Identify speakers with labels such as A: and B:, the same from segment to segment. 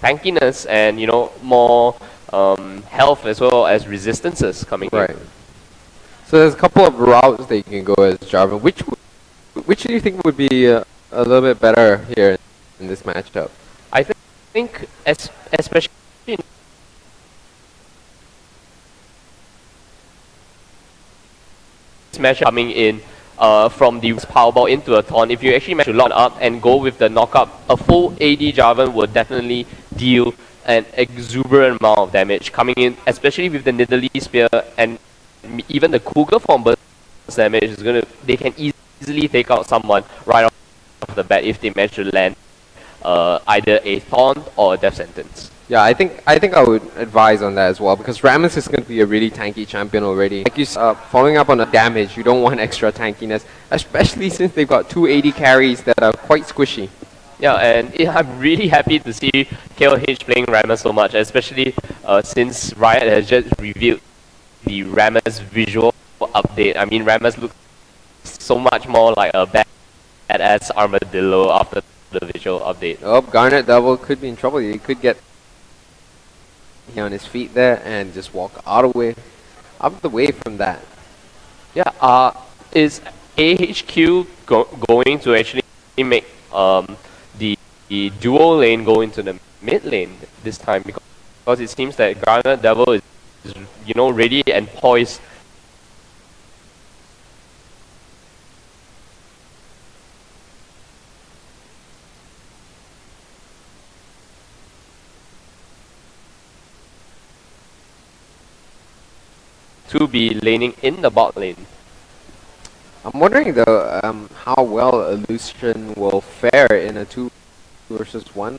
A: tankiness and more health as well as resistances coming in.
B: Right. So there's a couple of routes that you can go as Jarvan. Which do you think would be a little bit better here in this matchup?
A: I think especially in this matchup coming in from the Powerball into a taunt, if you actually manage to lock up and go with the knockup, a full AD Jarvan will definitely deal an exuberant amount of damage coming in, especially with the Nidalee Spear and even the Cougar form burst damage is they can easily take out someone right off the bat if they manage to land either a taunt or a death sentence.
B: Yeah, I think I would advise on that as well, because Rammus is going to be a really tanky champion already. Like you following up on the damage, you don't want extra tankiness, especially since they've got 2 AD carries that are quite squishy.
A: Yeah, and I'm really happy to see KLH playing Rammus so much, especially since Riot has just revealed the Rammus visual update. I mean, Rammus looks so much more like a badass armadillo after the visual update.
B: Oh, Garnet Devil could be in trouble. He could get on his feet there and just walk out of the way from that.
A: Yeah, is ahq going to actually make the duo lane go into the mid lane this time? Because it seems that Garnet Devil is ready and poised to be laning in the bot lane.
B: I'm wondering though how well Illusion will fare in a 2 versus 1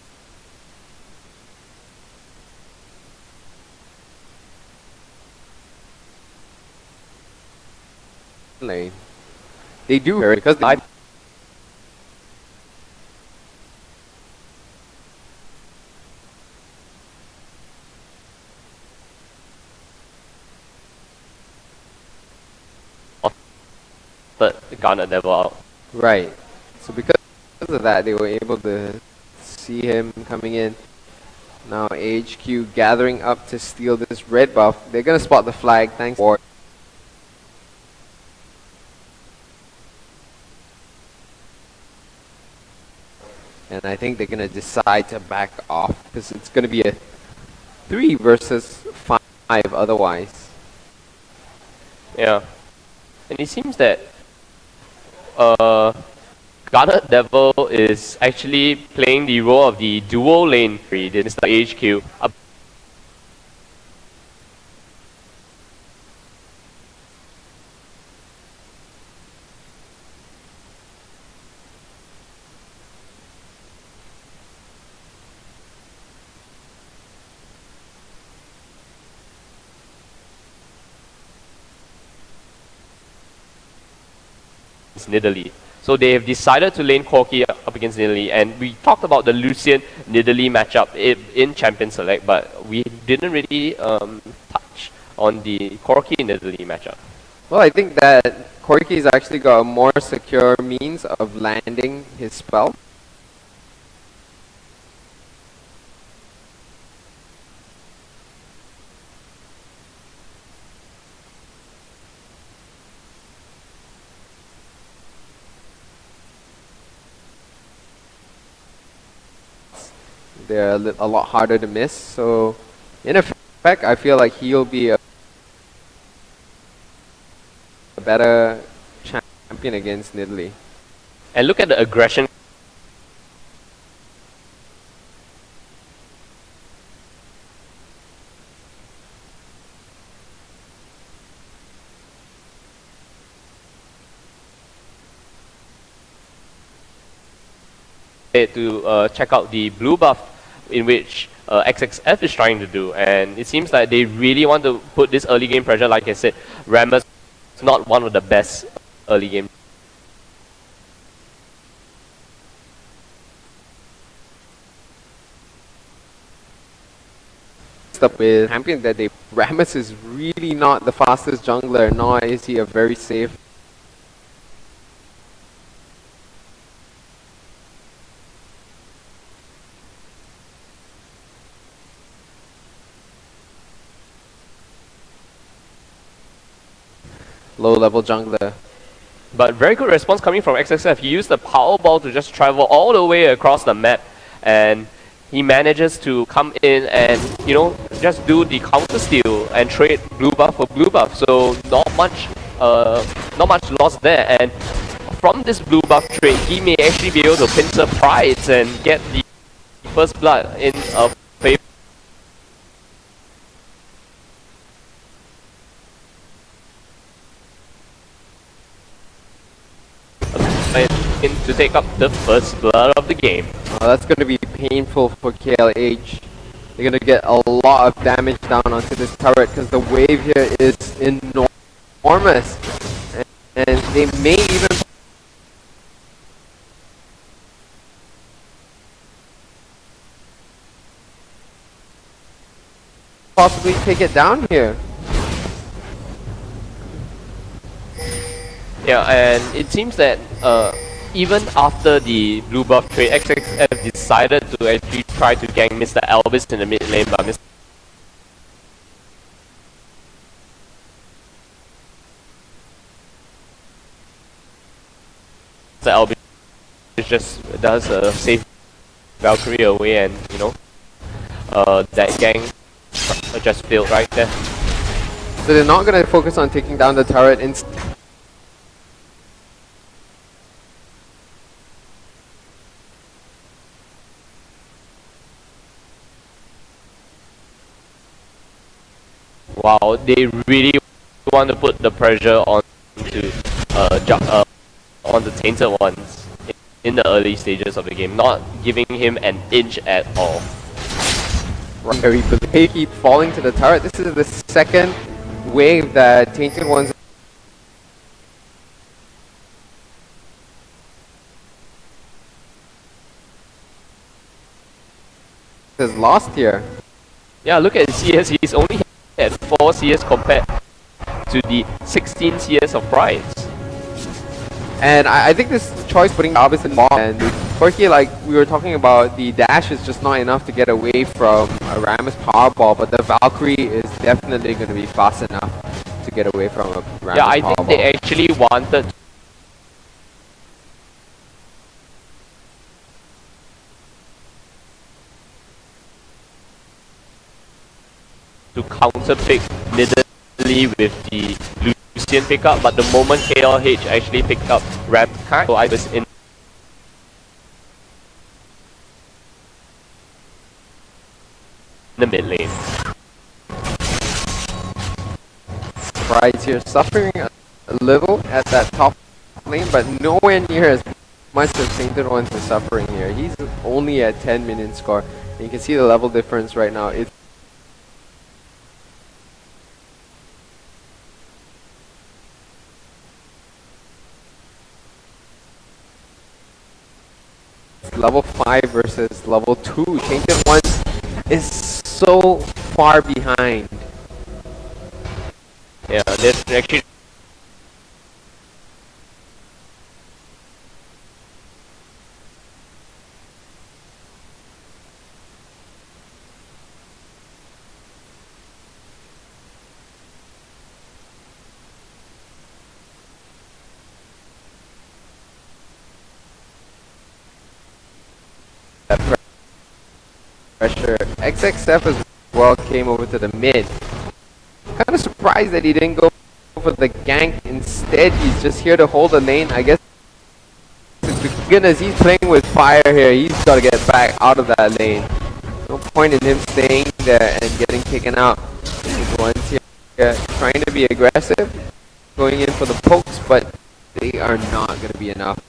B: lane. They do because they
A: Garnet Devil out.
B: right. So because of that, they were able to see him coming in. Now HQ gathering up to steal this red buff. They're gonna spot the flag. Thanks for. And I think they're gonna decide to back off because it's gonna be a 3 versus 5 otherwise.
A: Yeah, and it seems that Garnet Devil is actually playing the role of the duo lane free, Mr. HQ. Nidalee. So they have decided to lane Corki up against Nidalee, and we talked about the Lucian Nidalee matchup in Champion Select, but we didn't really touch on the Corki Nidalee matchup.
B: Well, I think that Corki's actually got a more secure means of landing his spell. They're a lot harder to miss, so in effect, I feel like he'll be a better champion against Nidalee.
A: And look at the aggression to check out the blue buff in which XXF is trying to do, and it seems like they really want to put this early game pressure. Like I said, Rammus is not one of the best early game.
B: Up with champion that Rammus is really not the fastest jungler, nor is he a very safe. low-level jungler.
A: But very good response coming from XXF. He used the power ball to just travel all the way across the map, and he manages to come in and, you know, just do the counter steal and trade blue buff for blue buff. So not much loss there. And from this blue buff trade, he may actually be able to pincer Prides and get the first blood in a favor. To take up the first blood of the game.
B: That's going to be painful for KLH. They're going to get a lot of damage down onto this turret because the wave here is enormous. And they may even possibly take it down here.
A: Yeah, and it seems that even after the blue buff trade, XXF decided to actually try to gank Mr. Elvis in the mid lane, but Mr. Elvis just does save Valkyrie away, and you know that gank just failed right there.
B: So they're not going to focus on taking down the turret instead.
A: Wow, they really want to put the pressure on the tainted ones in the early stages of the game, not giving him an inch at all.
B: Right, but they keep falling to the turret. This is the second wave that tainted ones has lost here.
A: Yeah, look at CS. He's only at 4 CS compared to the 16 CS of Prides.
B: And I think this choice putting Albus in ball and Quirky, like we were talking about, the dash is just not enough to get away from a Rammus powerball, but the Valkyrie is definitely going to be fast enough to get away from a Rammus powerball.
A: Yeah, I think they actually wanted to counter pick middle with the Lucian pickup, but the moment KLH actually picked up Ram, so I was in the mid lane.
B: Prides here suffering a little at that top lane, but nowhere near as much as Tainted Ones is suffering here. He's only at 10 minion score. And you can see the level difference right now. It's level 5 versus level 2. Tainted Ones is so far behind.
A: Yeah, there's actually
B: pressure. XXF as well came over to the mid. Kind of surprised that he didn't go for the gank. Instead, he's just here to hold the lane. I guess goodness, he's playing with fire here. He's got to get back out of that lane. No point in him staying there and getting taken out. Ones here trying to be aggressive, going in for the pokes, but they are not going to be enough.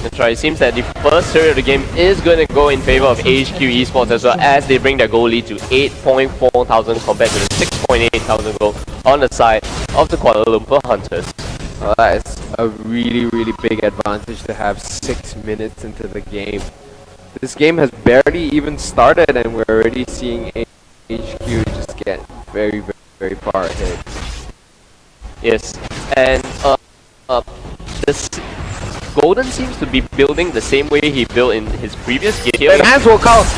A: that's right. It seems that the first turret of the game is going to go in favor of ahq esports as well, as they bring their goal lead to 8.4 thousand compared to the 6.8 thousand goal on the side of the Kuala Lumpur Hunters.
B: Well, that is a really, really big advantage to have 6 minutes into the game. This game has barely even started and we're already seeing HQ just get very, very, very far ahead.
A: Yes, and this Golden seems to be building the same way he built in his previous game.
B: And hands will count.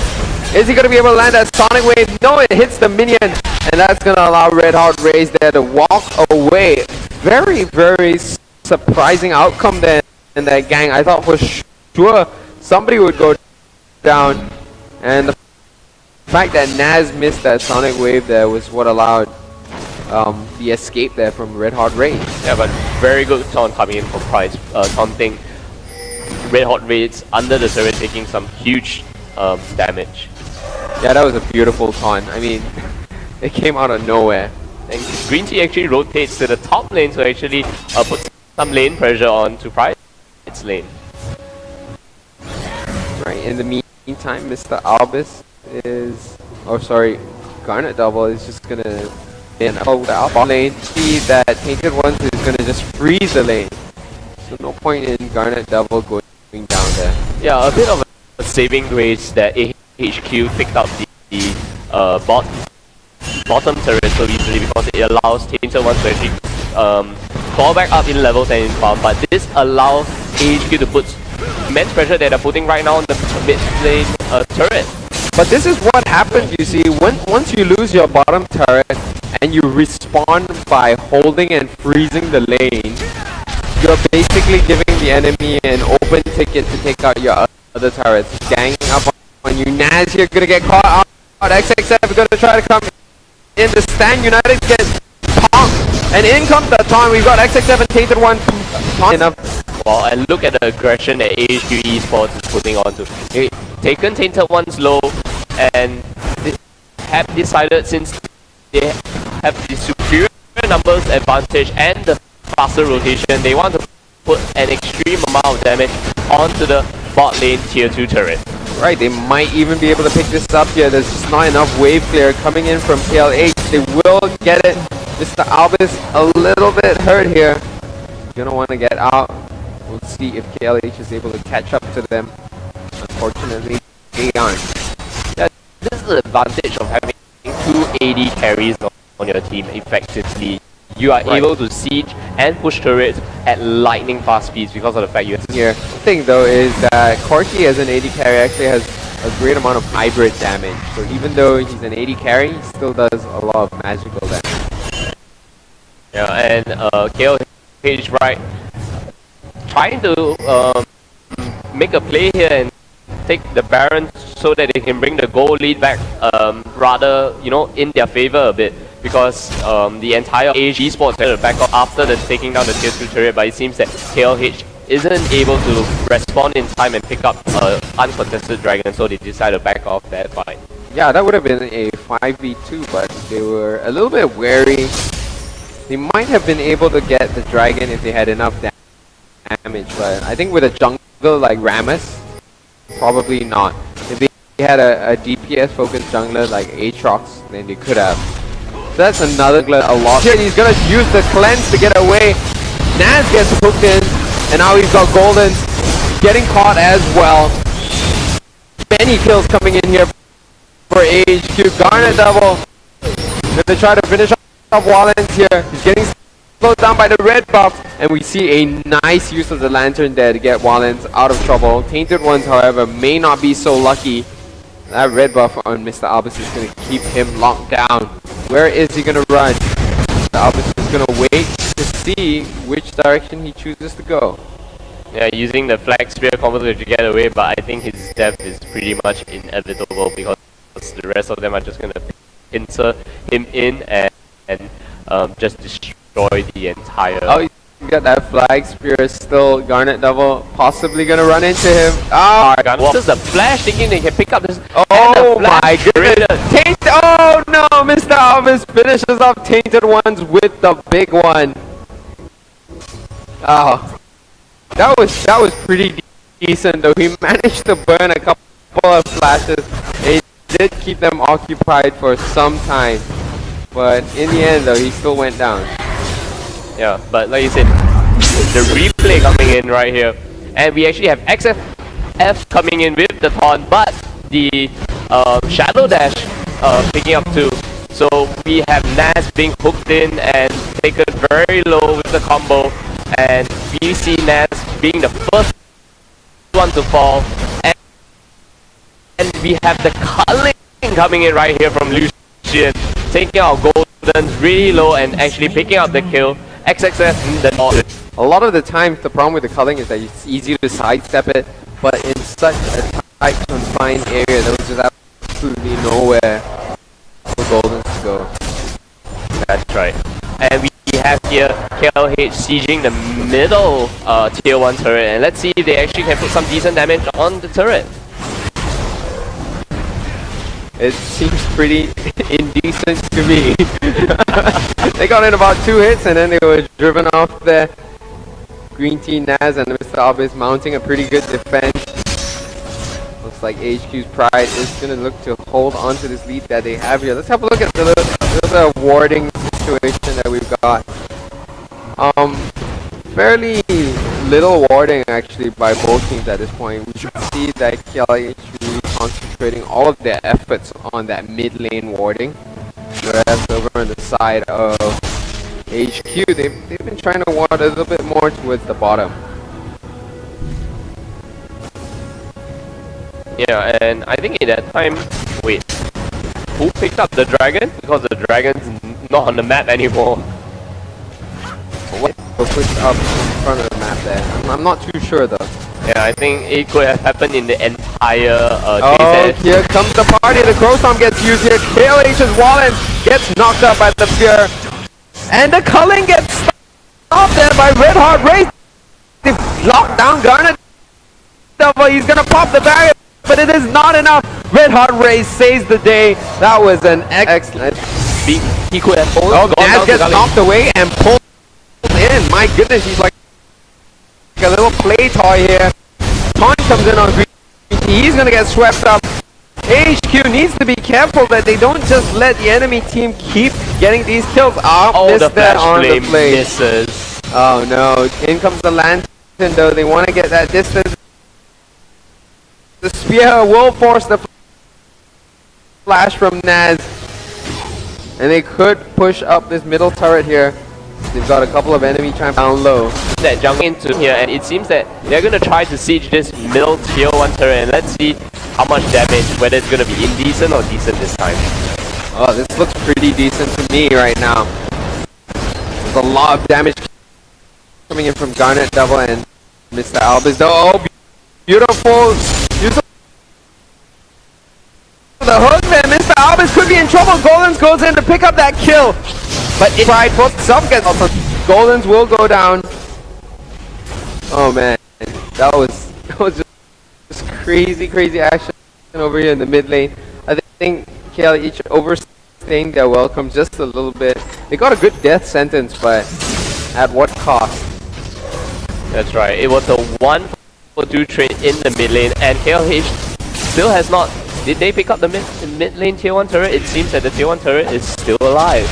B: Is he going to be able to land that Sonic Wave? No, it hits the minion, and that's going to allow Red Hot Rays there to walk away. Very, very surprising outcome there in that gang. I thought for sure somebody would go down, and the fact that Naz missed that Sonic Wave there was what allowed the escape there from Red Hot Rays.
A: Yeah, but very good taunt coming in from Price, taunting Red Hot Rays under the turret, taking some huge damage.
B: Yeah, that was a beautiful taunt. I mean, it came out of nowhere.
A: And Green Tea actually rotates to the top lane to actually put some lane pressure on to Price's lane.
B: Right, in the meantime, Mr. Albus is... Oh, sorry, Garnet Double is just gonna... in the alpha lane, see that Tainted Ones is gonna just freeze the lane. So no point in Garnet Double going down there.
A: Yeah, a bit of a saving grace that ahq picked up the bottom turret so easily, because it allows Tainted Ones to actually fall back up in level 10 in farm, but this allows ahq to put immense pressure that they're putting right now on the mid lane turret.
B: But this is what happens, you see, once you lose your bottom turret and you respawn by holding and freezing the lane, you're basically giving the enemy an open ticket to take out your other turrets. Ganging up on you. Naz, you're gonna get caught out. XXF is gonna try to come in. The Stand United gets tonked. And in comes the taunt. We've got XXF and Tainted One enough.
A: Well, and look at the aggression that ahq esports is putting onto. They taken Tainted One's low, and they have decided, since they have the superior numbers advantage and the faster rotation, they want to put an extreme amount of damage onto the bot lane tier 2 turret.
B: Right, they might even be able to pick this up here. There's just not enough wave clear coming in from KLH. They will get it. Mr. Albus a little bit hurt here. Gonna want to get out. We'll see if KLH is able to catch up to them. Unfortunately, they aren't.
A: Yeah, this is the advantage of having 2 AD carries on your team effectively. You are able to siege and push turrets at lightning fast speeds because of the fact you have
B: here. The thing though is that Corky as an AD carry actually has a great amount of hybrid damage. So even though he's an AD carry, he still does a lot of magical damage.
A: Yeah, and KLH right trying to make a play here and take the Baron so that they can bring the goal lead back rather, you know, in their favor a bit, because the entire ahq esports had to back up after the taking down the tier 2 turret, but it seems that KLH isn't able to respond in time and pick up uncontested dragon, so they decided to back off that fight.
B: Yeah, that would have been a 5v2, but they were a little bit wary. They might have been able to get the dragon if they had enough damage, but I think with a jungle like Rammus, probably not. If they had a DPS focused jungler like Aatrox, then they could have. So that's another a lot. He's gonna use the cleanse to get away. Naz gets hooked in, and now he's got Golden getting caught as well. Many kills coming in here for ahq. Garnet Double gonna try to finish off Wallens here. He's getting slowed down by the red buff, and we see a nice use of the lantern there to get Wallens out of trouble. Tainted Ones, however, may not be so lucky. That red buff on Mr. Albus is going to keep him locked down. Where is he going to run? Mr. Albus is going to wait to see which direction he chooses to go.
A: Yeah, using the flag spear combo to get away, but I think his death is pretty much inevitable because the rest of them are just going to pincer him in and just destroy the entire...
B: Oh, you got that flag spear still. Garnet Double possibly going to run into him. Oh,
A: well, this is a flash thinking they can pick up this...
B: Oh my goodness! Oh no! Mr. Albus finishes off Tainted Ones with the big one. Oh, that was pretty decent though. He managed to burn a couple of flashes. It did keep them occupied for some time, but in the end though, he still went down.
A: Yeah, but like you said, the replay coming in right here, and we actually have XFF coming in with the taunt, but the Shadow Dash picking up too. So we have Naz being hooked in and taken very low with the combo, and we see Naz being the first one to fall, and we we have the culling coming in right here from Lucian, taking out Golden's really low and actually picking up the kill. XXF the north.
B: A lot of the times, the problem with the culling is that it's easy to sidestep it, but in such a tight, confined area, there was just absolutely nowhere for Golden to go.
A: That's right. And we have here KLH sieging the middle tier 1 turret, and let's see if they actually can put some decent damage on the turret.
B: It seems pretty indecent to me. They got in about 2 hits and then they were driven off there. Green Team Naz and Mr. Albis mounting a pretty good defense. Looks like HQ's Pride is going to look to hold on to this lead that they have here. Let's have a look at the little warding situation that we've got. Fairly little warding actually by both teams at this point. We should see that KLH really concentrating all of their efforts on that mid lane warding, whereas over on the side of HQ, they've been trying to ward a little bit more towards the bottom.
A: Yeah, and I think in that time, wait, who picked up the dragon? Because the dragon's not on the map anymore.
B: What pushed up in front of the map there? I'm not too sure though.
A: Yeah, I think it could have happened in the entire
B: oh, here comes the party. The Crow Storm gets used here. KLH's Wallen gets knocked out by the Fear. And the culling gets stopped there by Red Hot Race. They lock down Garnet. He's gonna pop the barrier, but it is not enough. Red Hot Race saves the day. That was an excellent.
A: He could have pulled.
B: Oh, Naz gets knocked away and pulled in. My goodness, he's like a little play toy here. Taunt comes in on Green. He's gonna get swept up. HQ needs to be careful that they don't just let the enemy team keep getting these kills.
A: Oh,
B: missed that on the play.
A: Misses.
B: Oh no, in comes the lantern though. They want to get that distance. The spear will force the flash from Naz. And they could push up this middle turret here. They've got a couple of enemy champs down low.
A: That jump into here, and it seems that they're going to try to siege this middle tier 1 turret, and let's see how much damage, whether it's going to be indecent or decent this time.
B: Oh, this looks pretty decent to me right now. There's a lot of damage coming in from Garnet Devil and Mr. Albis. Oh, beautiful. The hook there, Mr. Albis could be in trouble. Goldens goes in to pick up that kill. But Pride for itself gets also. Goldens will go down. Oh man, that was just crazy action over here in the mid lane. I think KLH overstaying their welcome just a little bit. They got a good death sentence, but at what cost?
A: That's right. It was a 1-for-2 trade in the mid lane, and KLH still has not. Did they pick up the mid lane tier 1 turret? It seems that the tier 1 turret is still alive.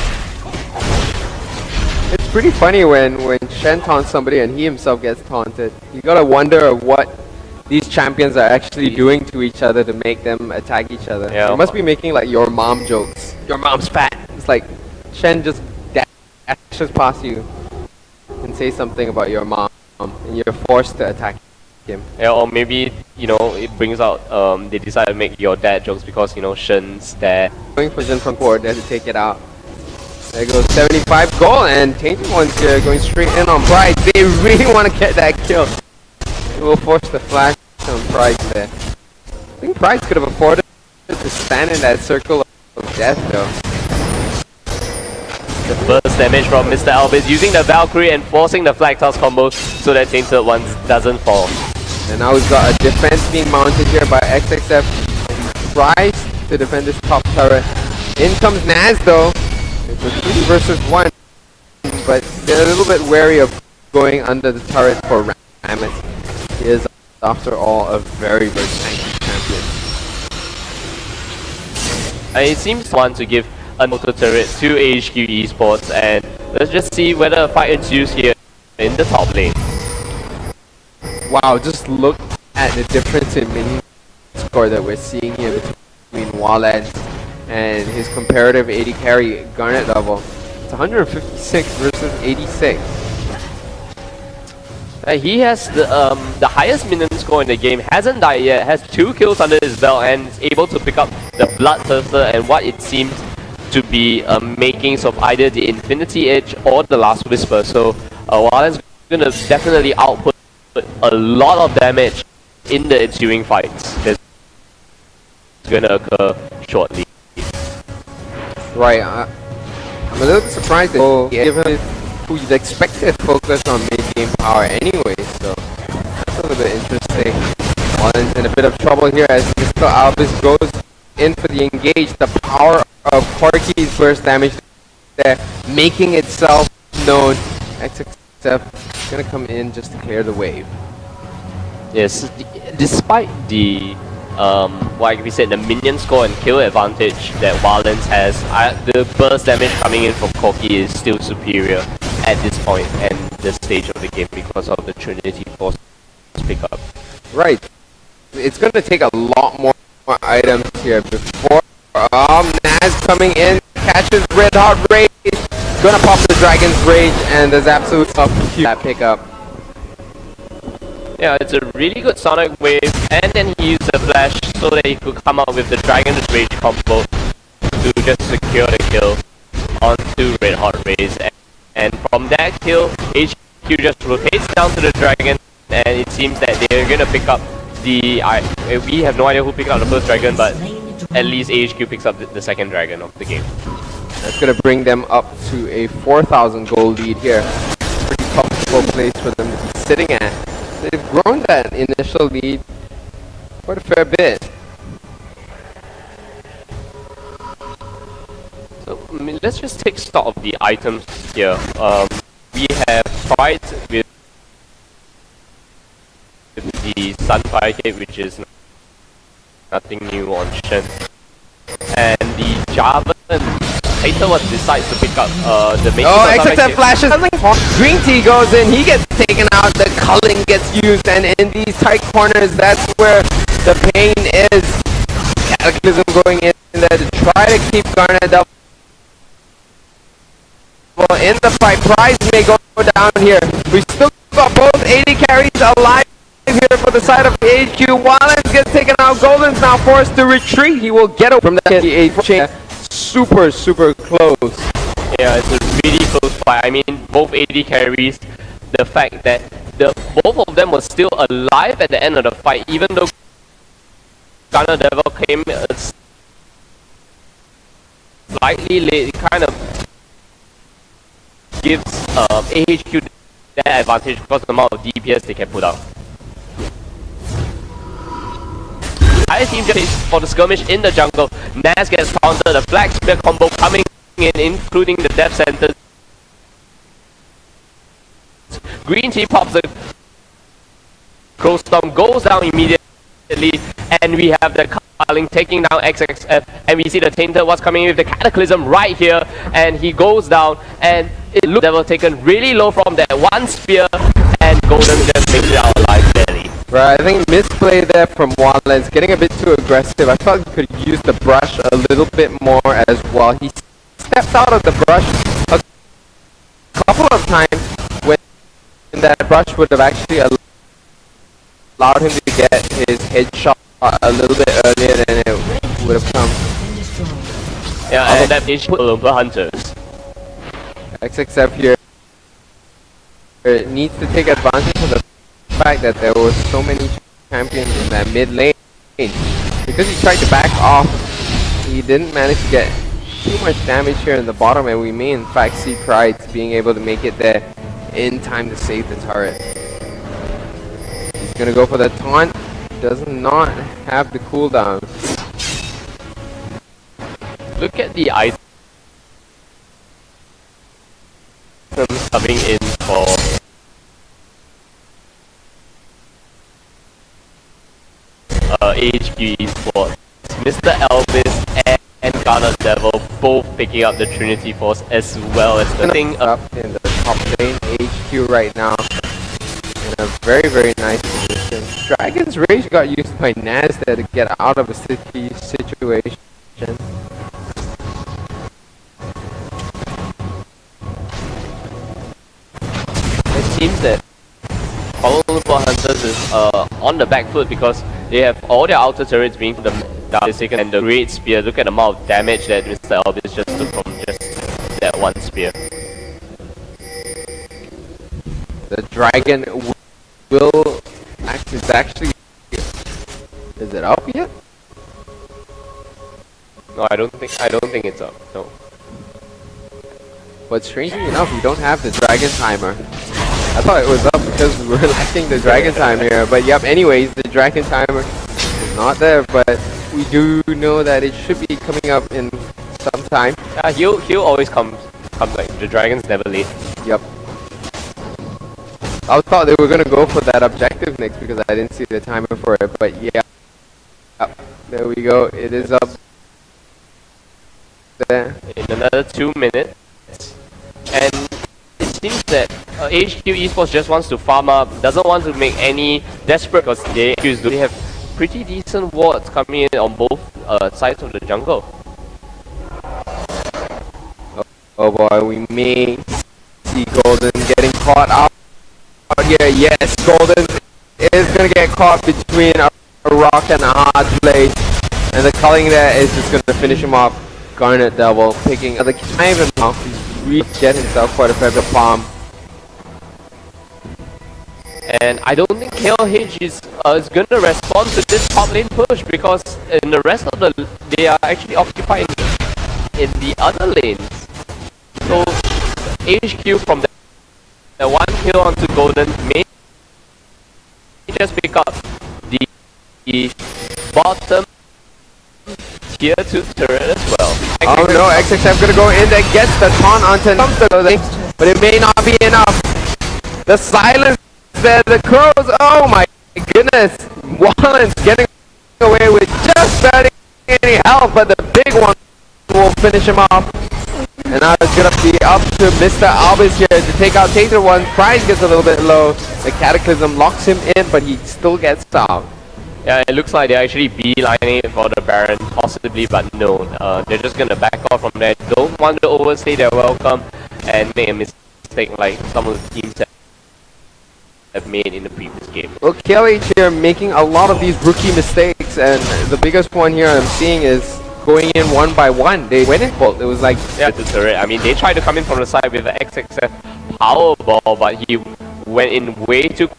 B: It's pretty funny when Shen taunts somebody and he himself gets taunted. You gotta wonder what these champions are actually doing to each other to make them attack each other.
A: Yeah.
B: They must be making like your mom jokes. Your mom's fat. It's like Shen just dashes past you and say something about your mom and you're forced to attack him.
A: Yeah, or maybe, you know, it brings out, they decide to make your dad jokes because, you know, Shen's dad.
B: Going for Jin from forward there to take it out. There goes 75 goal, and Tainted Ones here going straight in on Pride. They really want to get that kill. It will force the flash on Pride there. I think Pride could have afforded to stand in that circle of death though.
A: The first damage from Mr. Albis using the Valkyrie and forcing the flag toss combo so that Tainted Ones doesn't fall.
B: And now we've got a defense being mounted here by XXF. Tries to defend this top turret. In comes Naz though. It's a 3 versus 1, but they're a little bit wary of going under the turret for Rammus. He is, after all, a very tanky champion.
A: And it seems one to give a auto turret to ahq Esports, and let's just see whether a fight ensues here in the top lane.
B: Wow, just look at the difference in minion score that we're seeing here between Wallen and his comparative 80 carry Garnet level. It's 156 versus 86.
A: He has the highest minion score in the game, hasn't died yet, has 2 kills under his belt, and is able to pick up the Bloodthirster and what it seems to be makings of either the Infinity Edge or the Last Whisper. So Walen's going to definitely output a lot of damage in the ensuing fights that's going to occur shortly.
B: Right, I'm a little bit surprised that given who you'd expect to focus on mid-game power anyway, so that's a little bit interesting. Walen's in a bit of trouble here as Mr. Alvis goes in for the engage. The power of Corky's burst damage there, making itself known. XXF gonna come in just to clear the wave.
A: Yes, despite the like we said, the minion score and kill advantage that Walen's has, the burst damage coming in from Corky is still superior at this point and the stage of the game because of the Trinity Force pickup.
B: Right. It's going to take a lot more items here before Naz coming in, catches Red Hot Rage, gonna pop the Dragon's Rage, and there's absolute stuff to that pickup.
A: Yeah, it's a really good Sonic Wave, and then he used the flash so that he could come out with the Dragon's Rage combo to just secure the kill onto Red Hot Rays. And from that kill, HQ just rotates down to the Dragon, and it seems that they're gonna pick up the... we have no idea who picked up the first Dragon, but at least AHQ picks up the second Dragon of the game.
B: That's gonna bring them up to a 4,000 gold lead here. Pretty comfortable place for them to be sitting at. They've grown that initial lead quite a fair bit.
A: So let's just take stock of the items here. We have tried with the Sunfire Cape, which is nothing new on Shen, and the Jarvan. Later what decides to pick up the main.
B: Oh, XXF flashes. Green Tea goes in, he gets taken out, the culling gets used, and in these tight corners, that's where the pain is. Cataclysm going in there to try to keep Garnet up in the fight. Prize may go down here. We still got both 80 carries alive here for the side of HQ. Walen's gets taken out. Golden's now forced to retreat. He will get away from that 8 chain. Super close.
A: Yeah, it's a really close fight. I mean, both AD carries, the fact that both of them were still alive at the end of the fight, even though Gunner Devil came slightly late, it kind of gives AHQ that advantage because of the amount of DPS they can put out. Either team just for the skirmish in the jungle. Naz gets countered, the Flag Spear combo coming in, including the Death Sentence. Green Tea pops the Crow Storm, goes down immediately, and we have the Culling taking down XXF, and we see the Tainted was coming in with the Cataclysm right here, and he goes down, and it looks Devil taken really low from that one spear, and Golden just makes it out alive barely.
B: Right, I think misplay there from Walen's, getting a bit too aggressive. I felt he could use the brush a little bit more as well. He stepped out of the brush a couple of times when that brush would have actually allowed him to get his headshot a little bit earlier than it would have come.
A: Yeah, and that pitch put Lumpur Hunters.
B: XXF here needs to take advantage of the fact that there were so many champions in that mid lane. Because he tried to back off, he didn't manage to get too much damage here in the bottom, and we may in fact see Pride being able to make it there in time to save the turret. He's gonna go for the taunt, does not have the cooldown.
A: Look at the items coming in for HQ Sports. Mr. Elvis and Ghana Devil both picking up the Trinity Force as well as the thing
B: up in the top lane. HQ right now in a very nice position. Dragon's Rage got used by Naz there to get out of a sticky situation.
A: It seems that Hunters is on the back foot because they have all their outer turrets being the second and the Great Spear. Look at the amount of damage that Mr. Albis just took from just that one spear.
B: The dragon will actually. Is it up yet?
A: No, I don't think it's up. No.
B: But strangely enough, we don't have the dragon timer. I thought it was up because we were lacking the dragon timer here. But yep, anyways, the dragon timer is not there. But we do know that it should be coming up in some time.
A: Yeah, he'll always come like the dragon's never late.
B: Yep. I thought they were gonna go for that objective next because I didn't see the timer for it. But yeah, there we go. It is up there.
A: In another 2 minutes. And it seems that ahq Esports just wants to farm up, doesn't want to make any desperate because they have pretty decent wards coming in on both sides of the jungle.
B: Oh boy, we may see Golden getting caught out here. Yes, Golden is gonna get caught between a rock and a hard blade, and the culling there is just gonna finish him off. Garnet Devil picking the time now. He's get himself quite a fair bit of farm.
A: And I don't think KLH is gonna respond to this top lane push because in the rest of they are actually occupying in the other lanes. So HQ from the one kill onto Golden may just pick up the bottom tier 2 turret as well.
B: Oh no, XXF gonna go in there, gets the taunt onto something, but it may not be enough. The silence there, the crows, oh my goodness. Wallen's getting away with just barely any health, but the big one will finish him off. And now it's gonna be up to Mr. Albis here to take out Taser 1. Price gets a little bit low. The Cataclysm locks him in, but he still gets out.
A: Yeah, it looks like they're actually beelining it for the Baron, possibly, but no. They're just gonna back off from there. Don't want to overstay their welcome and make a mistake like some of the teams have made in the previous game.
B: Well, KLH here making a lot of these rookie mistakes, and the biggest one here I'm seeing is going in one by one. They went in bolt. It was like
A: the turret. I mean, they tried to come in from the side with the XXF Powerball, but he went in way too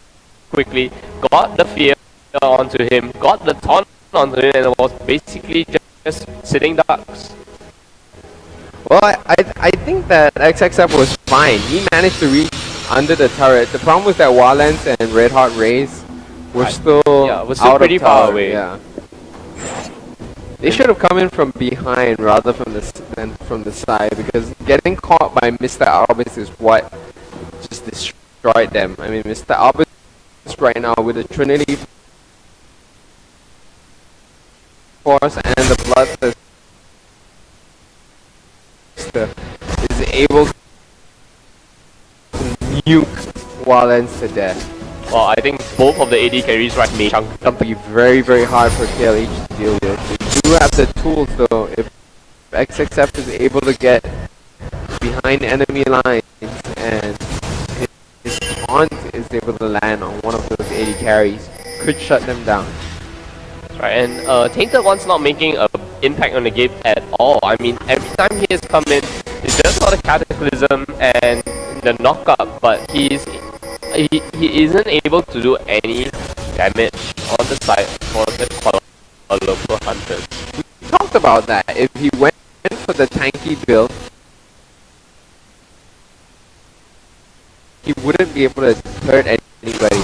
A: quickly, got the fear onto him, got the taunt onto him, and was basically just sitting ducks.
B: Well, I think that XXF was fine. He managed to reach under the turret. The problem was that Wallens and Red Hot Rays were still
A: pretty far away.
B: Yeah. They should have come in from behind rather than from the side, because getting caught by Mr. Albis is what just destroyed them. I mean, Mr. Albis right now with the Trinity Force and the Bloodthirster is able to nuke Wallens to death.
A: Well, I think both of the AD carries right may chunk.
B: It'll be very, very hard for KLH to deal with. They do have the tools though. If XXF is able to get behind enemy lines and his taunt is able to land on one of those AD carries, could shut them down.
A: Right, and Tainted One's not making an impact on the game at all. I mean, every time he has come in, it's just got a Cataclysm and the knockup, but he isn't able to do any damage on the side for the Kuala Lumpur Hunters.
B: We talked about that. If he went for the tanky build, he wouldn't be able to hurt anybody.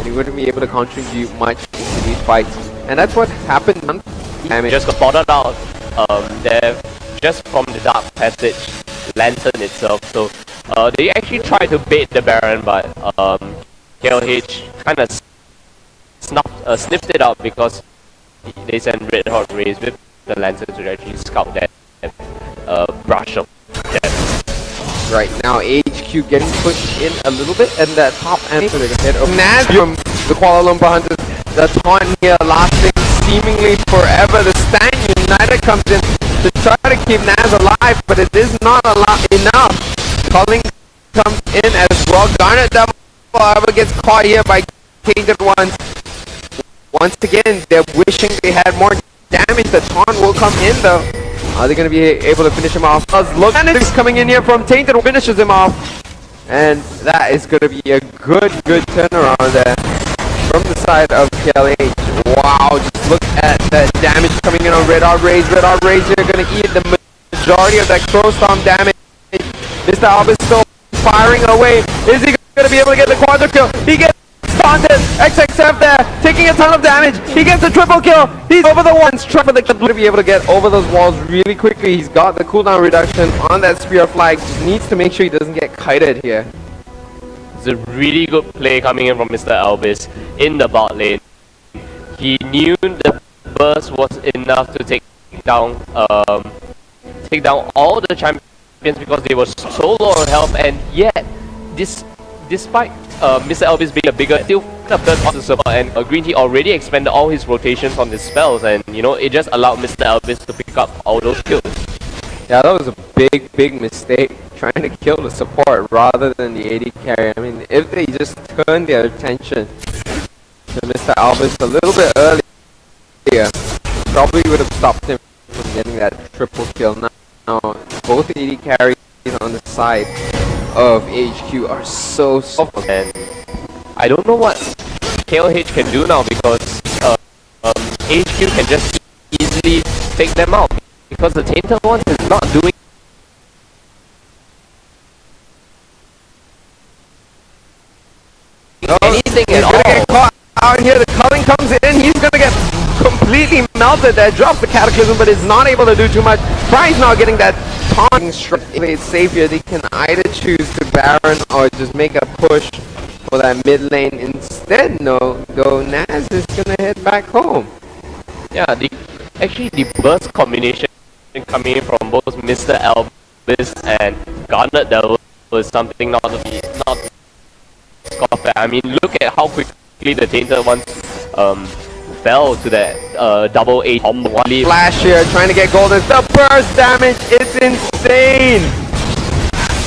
B: He wouldn't be able to contribute much to these fights. And that's what happened.
A: He just got bottled out there just from the Dark Passage Lantern itself. So they actually tried to bait the Baron, but KLH kind of sniffed it out because they sent Red Hot Rays with the Lantern to actually scout that brush of death.
B: Right now, HQ getting pushed in a little bit, and that top answer to the head of Naz from the Kuala Lumpur Hunters. The taunt here lasting seemingly forever. The Stand United comes in to try to keep Naz alive, but it is not enough. Calling comes in as well. Garnet Devil, however, gets caught here by Tainted Ones, once again, they're wishing they had more damage. The taunt will come in though. Are they going to be able to finish him off? Look, and it's coming in here from Tainted, finishes him off. And that is going to be a good turnaround there from the side of KLH. Wow, just look at that damage coming in on Red Hot Rays. Red Hot Rays are going to eat the majority of that Crow Storm damage. Mr. Albus still firing away. Is he going to be able to get the quadra kill? He gets taunted. XXF there, taking a ton of damage. He gets a triple kill. He's over the ones. Trying for the kill to be able to get over those walls really quickly. He's got the cooldown reduction on that Spear Flag. Just needs to make sure he doesn't get kited here.
A: It's a really good play coming in from Mr. Albus in the bot lane. He knew the burst was enough to take down all the champions because they were so low on health, and yet despite Mr. Albus being a bigger, still up the support, and Green Tea already expanded all his rotations on his spells, and you know, it just allowed Mr. Albus to pick up all those kills.
B: Yeah, that was a big mistake, trying to kill the support rather than the AD carry. I mean, if they just turned their attention to Mr. Albus a little bit earlier, probably would have stopped him from getting that triple kill. Now both AD carries on the side of HQ are so soft.
A: And I don't know what KLH can do now, because HQ can just easily take them out, because the Tainted Ones is not doing anything at all.
B: He's gonna get caught out here. The culling comes in. He's gonna get completely melted there. Drops the Cataclysm, but is not able to do too much. Prize now getting that taunting strike. If it's safe here, they can either choose to Baron or just make a push for that mid lane. Instead, no, though, Naz is gonna head back home.
A: Yeah, actually the burst combination coming in from both Mr. Albus and Garnet Devil was something not scoff at. I mean, look at how quickly the Tainted Ones fell to that double 8 combo.
B: Flash here, trying to get golden. The burst damage, it's insane!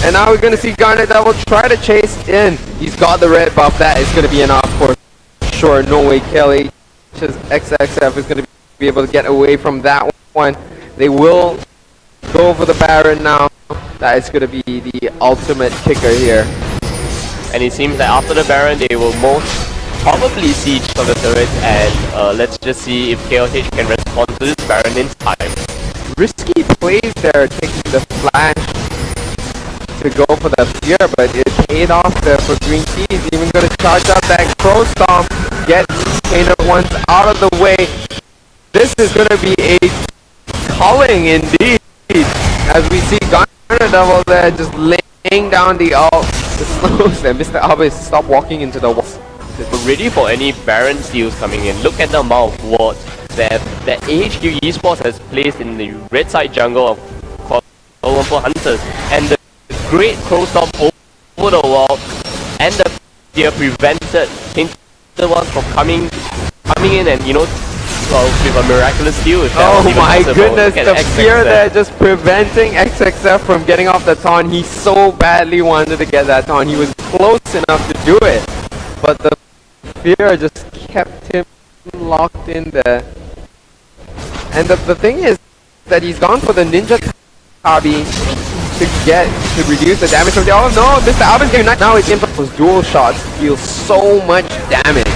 B: And now we're gonna see Garnet Devil try to chase in. He's got the red buff, that is gonna be enough for sure. No way KLH's XXF is gonna be able to get away from that one. They will go for the Baron now. That is gonna be the ultimate kicker here.
A: And it seems that after the Baron, they will most probably siege of the turret, and let's just see if KLH can respond to this Baron in time.
B: Risky plays there, taking the flash to go for the fear, but it paid off there for Green Tea. He's even going to charge up that Crow Storm, get Tainted Ones out of the way. This is going to be a culling indeed, as we see Garnet Devil there just laying down the ult. The slows and Mr. Albus stop walking into the walls.
A: Ready for any Baron steals coming in. Look at the amount of wards that ahq Esports has placed in the red side jungle of Kuala Lumpur Hunters, and the great Crow Storm over the wall, and they are prevented Tainted Ones from coming in and, you know, with a miraculous steal.
B: Oh my goodness, the fear there just preventing XXF from getting off the taunt. He so badly wanted to get that taunt. He was close enough to do it, but the fear just kept him locked in there. And the thing is that he's gone for the Ninja Tabi to reduce the damage from the... Oh no, Mr. Albus getting knocked. Now his impact was dual shots, deals so much damage.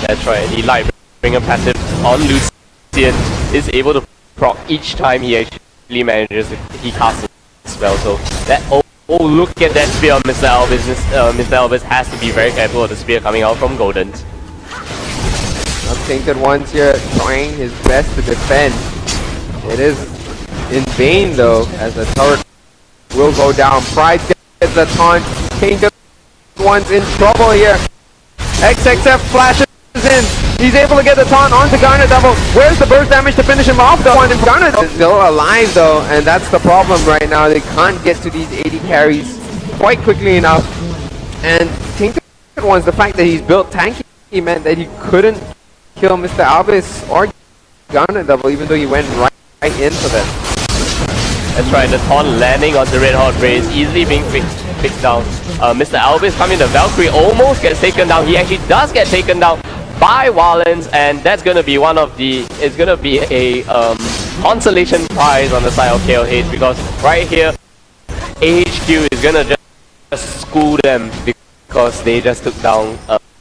A: That's right, he light bringer passive on Lucian is able to proc each time he actually manages he casts a spell. So that oh look at that spear on Mr. Albus. Mr. Albus has to be very careful of the spear coming out from Goldens.
B: Tainted Ones here trying his best to defend. It is in vain though, as the turret will go down. Pride gets the taunt. Tainted Ones in trouble here. XXF flashes in. He's able to get the taunt onto Garnet Devil. Where's the burst damage to finish him off though? Garnet is still alive though, and that's the problem right now. They can't get to these AD carries quite quickly enough. And Tainted Ones, the fact that he's built tanky meant that he couldn't kill Mr. Albus or Garnet Devil, even though he went right into them.
A: That's right, the taunt landing on the Red Hot Rays, easily being picked takes down Mr. Albis. Coming, the Valkyrie almost gets taken down. He actually does get taken down by Wallens, and that's gonna be one of the. It's gonna be a consolation prize on the side of KLH, because right here, ahq is gonna just school them because they just took down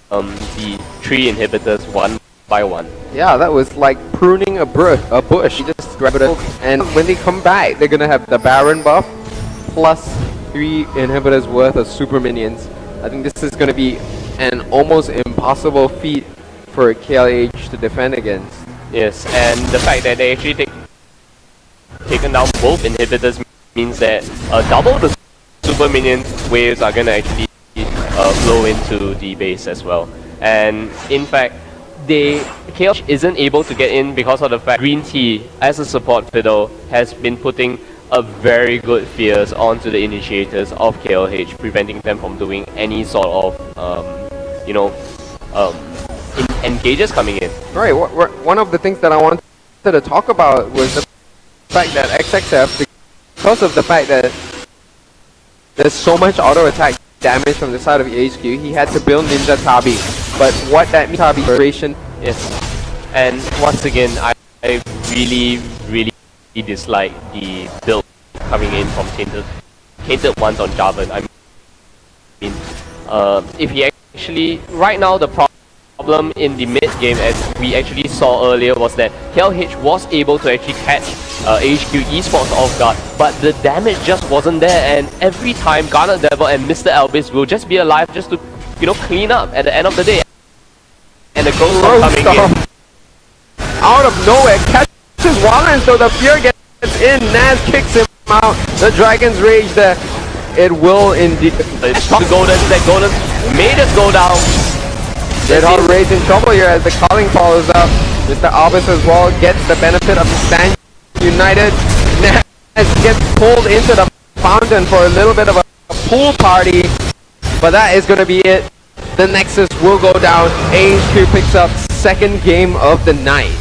A: the 3 inhibitors one by one.
B: Yeah, that was like pruning a bush. You just grab it, and when they come back, they're gonna have the Baron buff plus 3 inhibitors worth of super minions. I think this is gonna be an almost impossible feat for KLH to defend against.
A: Yes, and the fact that they actually taken down both inhibitors means that double the super minion waves are gonna actually flow into the base as well. And in fact, KLH isn't able to get in because of the fact Green Tea, as a support fiddle, has been putting a very good fears onto the initiators of KLH, preventing them from doing any sort of, engages coming in.
B: Right, one of the things that I wanted to talk about was the fact that XXF, because of the fact that there's so much auto attack damage from the side of ahq, he had to build Ninja Tabi. But what that means, Tabi duration.
A: Yes, and once again, I really dislike the build coming in from Tainted Ones on Jarvan. I mean, if he actually, right now the problem in the mid game, as we actually saw earlier, was that KLH was able to actually catch ahq esports off guard, but the damage just wasn't there, and every time Garnet Devil and Mr. Albis will just be alive just to clean up at the end of the day. And the Ghost Storm coming in.
B: Out of nowhere, catches Wallens, so the fear gets in, Naz kicks him out, the Dragon's Rage there. It will indeed.
A: It's the Golden, that Golden made us go down.
B: Red Hot Rage in trouble here as the calling follows up. Mr. Albis as well gets the benefit of the Stand United. Naz gets pulled into the fountain for a little bit of a pool party, but that is going to be it. The Nexus will go down. ahq picks up second game of the night.